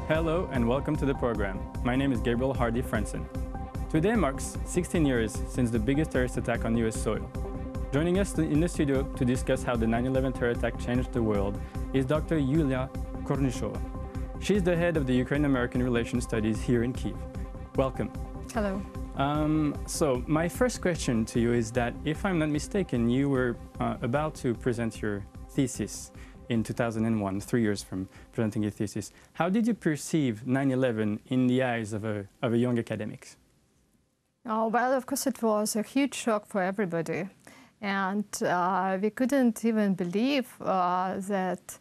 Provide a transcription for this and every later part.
Hello and welcome to the program. My name is Gabriel Hardy Frenson. Today marks 16 years since the biggest terrorist attack on US soil. Joining us in the studio to discuss how the 9/11 terror attack changed the world is Dr. Yuliia Kurnyshova. She's the head of the Ukrainian-American Studies here in Kyiv. Welcome. Hello. So my first question to you is that, if I'm not mistaken, you were about to present your thesis in 2001, 3 years from presenting your thesis. How did you perceive 9/11 in the eyes of a young academic? Oh, well, of course, it was a huge shock for everybody. And we couldn't even believe that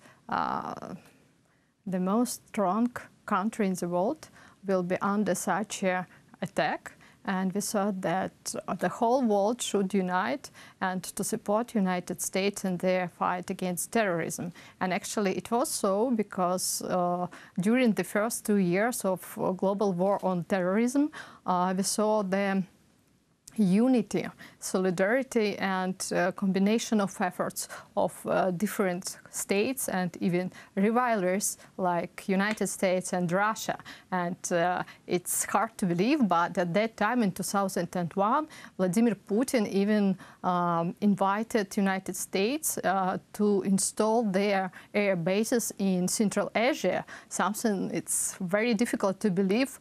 the most strong country in the world will be under such an attack. And we thought that the whole world should unite and to support United States in their fight against terrorism. And actually it was so because during the first 2 years of global war on terrorism, we saw the unity, solidarity, and combination of efforts of different states and even rivalries like United States and Russia. And it's hard to believe, but at that time in 2001, Vladimir Putin even invited United States to install their air bases in Central Asia, something it's very difficult to believe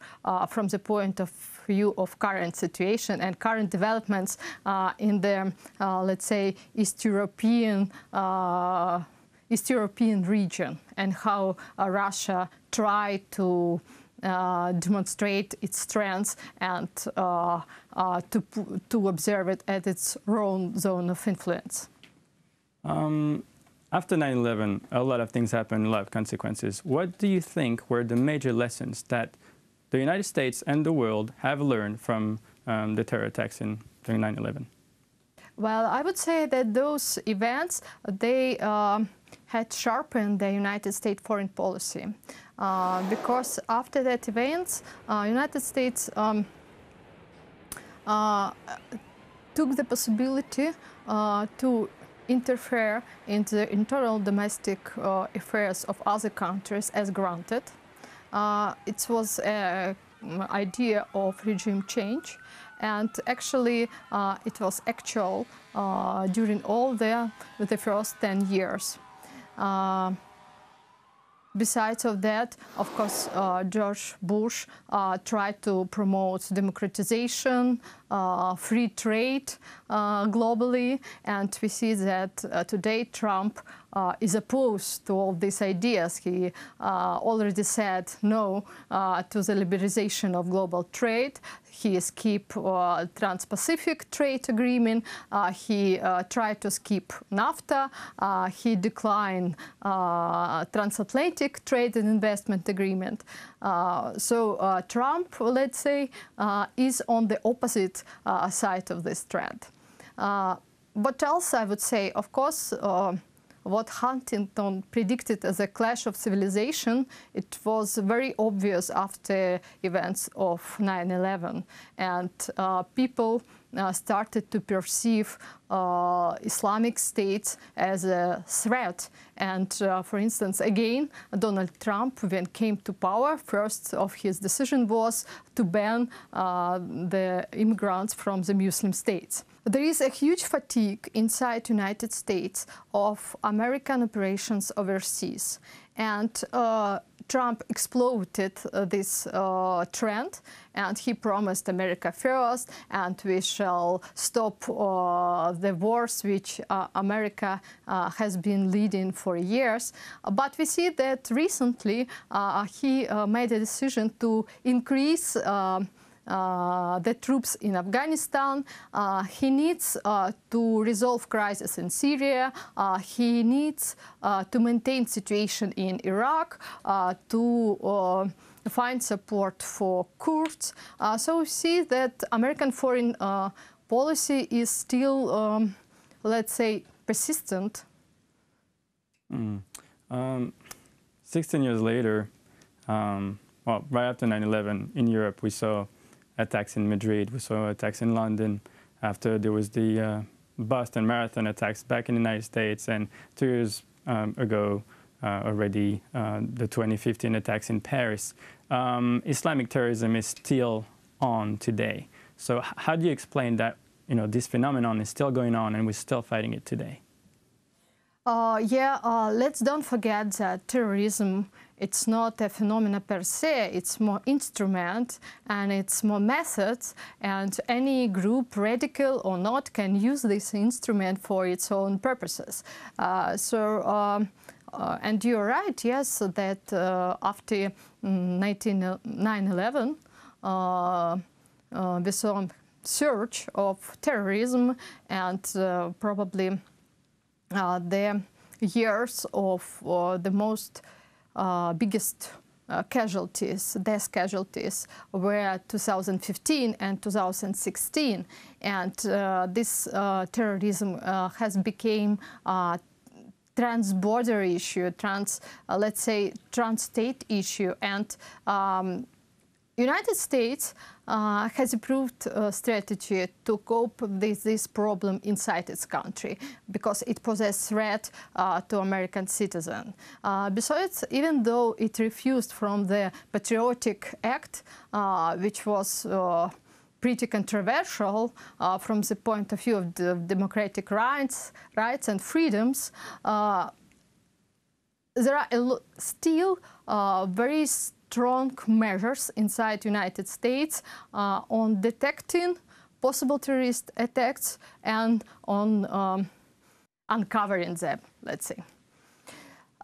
from the point of view of current situation and current developments in the, let's say, East European region, and how Russia tried to demonstrate its strengths and to observe it at its own zone of influence. After 9/11, a lot of things happened, a lot of consequences. What do you think were the major lessons that the United States and the world have learned from the terror attacks during 9/11? Well, I would say that those events, they had sharpened the United States foreign policy. Because after that events, United States took the possibility to interfere in the internal domestic affairs of other countries as granted. It was an idea of regime change, and actually it was actual during all the first 10 years. Besides of that, of course, George Bush tried to promote democratization, free trade globally, and we see that today Trump is opposed to all these ideas. He already said no to the liberalization of global trade. He skipped Trans-Pacific Trade Agreement. He tried to skip NAFTA. He declined Transatlantic Trade and Investment Agreement. So Trump, let's say, is on the opposite side of this trend. But else I would say, of course, what Huntington predicted as a clash of civilization, it was very obvious after events of 9/11. And people started to perceive Islamic states as a threat. And for instance, again, Donald Trump, when came to power, first of his decision was to ban the immigrants from the Muslim states. There is a huge fatigue inside United States of American operations overseas. And Trump exploited this trend, and he promised America first, and we shall stop the wars which America has been leading for years. But we see that recently he made a decision to increase the troops in Afghanistan. He needs to resolve crisis in Syria. He needs to maintain situation in Iraq, to find support for Kurds. So we see that American foreign policy is still, let's say, persistent. 16 years later, well, right after 9/11 in Europe, we saw attacks in Madrid, we saw attacks in London. After there was the Boston Marathon attacks back in the United States, and 2 years ago, already the 2015 attacks in Paris. Islamic terrorism is still on today. So how do you explain that this phenomenon is still going on and we're still fighting it today? Let's don't forget that terrorism, it's not a phenomenon per se, it's more instrument and it's more methods, and any group, radical or not, can use this instrument for its own purposes. And you're right, yes, that after 9/11, we saw a surge of terrorism, and probably the years of the most biggest death casualties were 2015 and 2016, and this terrorism has become trans-border issue, let's say trans-state issue, and United States has approved a strategy to cope with this problem inside its country because it poses threat to American citizens. Besides, even though it refused from the Patriotic Act, which was pretty controversial from the point of view of the democratic rights and freedoms, there are still very strong measures inside United States on detecting possible terrorist attacks and on uncovering them, let's say.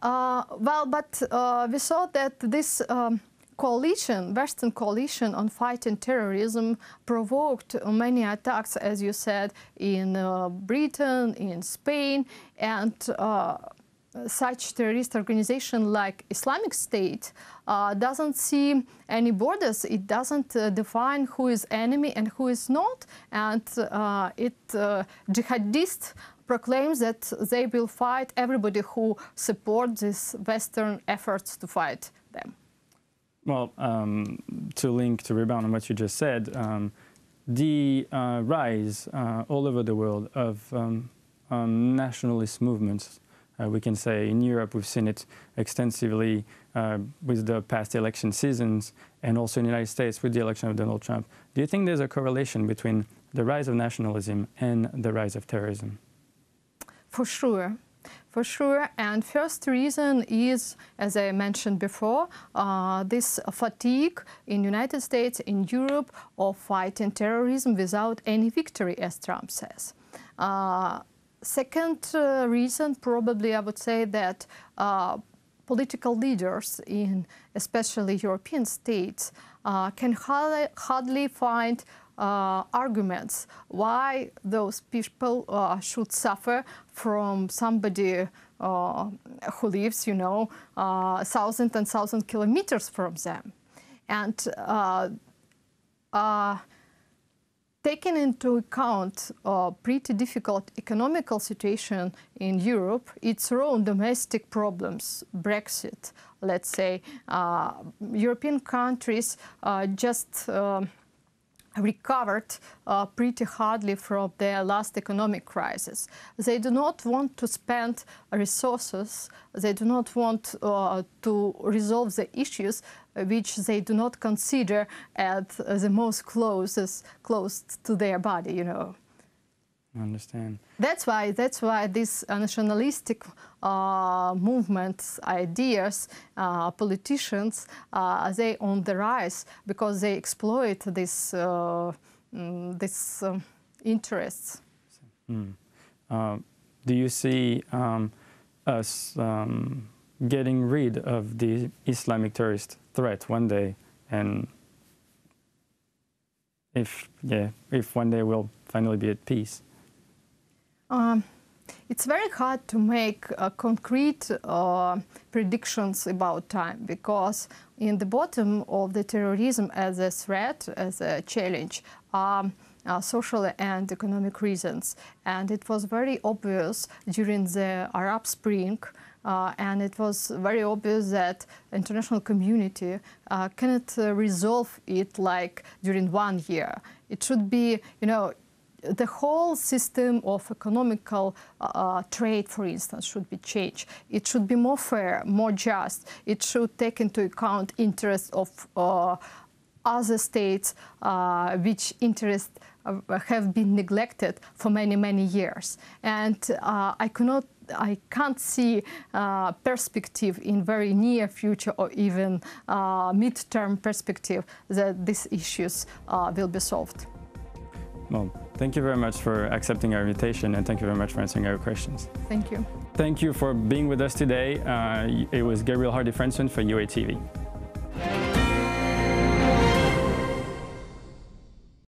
We saw that this coalition, Western coalition on fighting terrorism, provoked many attacks, as you said, in Britain, in Spain, and such terrorist organization like Islamic State doesn't see any borders. It doesn't define who is enemy and who is not, and jihadists proclaims that they will fight everybody who supports these Western efforts to fight them. Well, to rebound on what you just said, the rise all over the world of nationalist movements, we can say in Europe we've seen it extensively with the past election seasons, and also in the United States with the election of Donald Trump. Do you think there's a correlation between the rise of nationalism and the rise of terrorism? For sure. For sure, and first reason is, as I mentioned before, this fatigue in the United States, in Europe, of fighting terrorism without any victory, as Trump says. Second reason, probably I would say that political leaders in especially European states can hardly find arguments why those people should suffer from somebody who lives, thousands and thousands of kilometers from them. And taking into account a pretty difficult economical situation in Europe, its own domestic problems, Brexit, let's say, European countries just recovered pretty hardly from their last economic crisis. They do not want to spend resources, they do not want to resolve the issues which they do not consider as the most close to their body, I understand. That's why these nationalistic movements, ideas, politicians, they on the rise because they exploit this interests. Do you see us getting rid of the Islamic terrorist threat one day, and if one day we'll finally be at peace? It's very hard to make concrete predictions about time, because in the bottom of the terrorism as a threat, as a challenge, are social and economic reasons. And it was very obvious during the Arab Spring, and it was very obvious that the international community cannot resolve it like during 1 year. It should be, the whole system of economical trade, for instance, should be changed. It should be more fair, more just. It should take into account interests of other states which interests have been neglected for many, many years. And I can't see perspective in very near future or even mid-term perspective that these issues will be solved. Well, thank you very much for accepting our invitation, and thank you very much for answering our questions. Thank you. Thank you for being with us today. It was Gabriel Hardy-Frenson for UATV.